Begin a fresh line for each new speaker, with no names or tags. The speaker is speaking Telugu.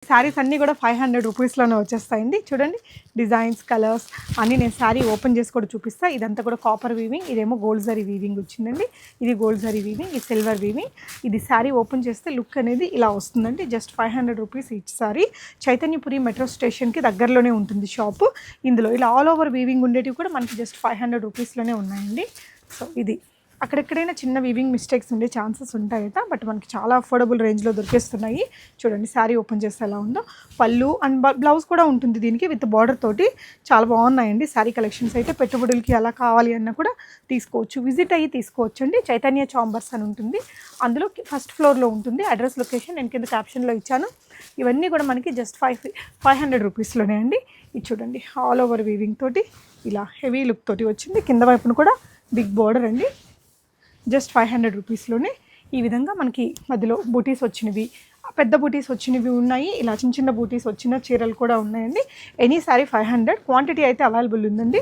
శారీస్ అన్నీ కూడా 500 రూపీస్లోనే వచ్చేస్తాయండి. చూడండి డిజైన్స్, కలర్స్ అన్నీ నేను శారీ ఓపెన్ చేసి కూడా చూపిస్తాను. ఇదంతా కూడా కాపర్ వీవింగ్, ఇదేమో గోల్డ్ జరీ వీవింగ్ వచ్చిందండి. ఇది గోల్డ్ జరీ వీవింగ్, ఇది సిల్వర్ వీవింగ్. ఇది శారీ ఓపెన్ చేస్తే లుక్ అనేది ఇలా వస్తుందండి. Just 500 rupees each sorry. Chaitanyapuri metro స్టేషన్కి దగ్గరలోనే ఉంటుంది షాపు. ఇందులో ఇలా ఆల్ ఓవర్ వీవింగ్ ఉండేటివి కూడా మనకి జస్ట్ 500 రూపీస్లోనే ఉన్నాయండి. సో ఇది అక్కడెక్కడైనా చిన్న వీవింగ్ మిస్టేక్స్ ఉండే ఛాన్సెస్ ఉంటాయట, బట్ మనకి చాలా అఫోర్డబుల్ రేంజ్లో దొరికేస్తున్నాయి. చూడండి శారీ ఓపెన్ చేస్తే ఎలా ఉందో. పళ్ళు అండ్ బ్లౌజ్ కూడా ఉంటుంది దీనికి విత్ బార్డర్ తోటి. చాలా బాగున్నాయండి శారీ కలెక్షన్స్ అయితే. పెట్టుబడులకి అలా కావాలి అన్నా కూడా తీసుకోవచ్చు, విజిట్ అయ్యి తీసుకోవచ్చు అండి. చైతన్య చాంబర్స్ అని ఉంటుంది, అందులో ఫస్ట్ ఫ్లోర్లో ఉంటుంది. అడ్రస్ లొకేషన్ నేను కింద క్యాప్షన్లో ఇచ్చాను. ఇవన్నీ కూడా మనకి జస్ట్ 500 రూపీస్లోనే అండి. ఇది చూడండి ఆల్ ఓవర్ వీవింగ్ తోటి ఇలా హెవీ లుక్ తోటి వచ్చింది. కింద వైపున కూడా బిగ్ బార్డర్ అండి. జస్ట్ 500 రూపీస్లోనే ఈ విధంగా మనకి మధ్యలో బూటీస్ వచ్చినవి, పెద్ద బూటీస్ వచ్చినవి ఉన్నాయి. ఇలా చిన్న చిన్న బూటీస్ వచ్చిన చీరలు కూడా ఉన్నాయండి. Any sorry 500. క్వాంటిటీ అయితే అవైలబుల్ ఉందండి.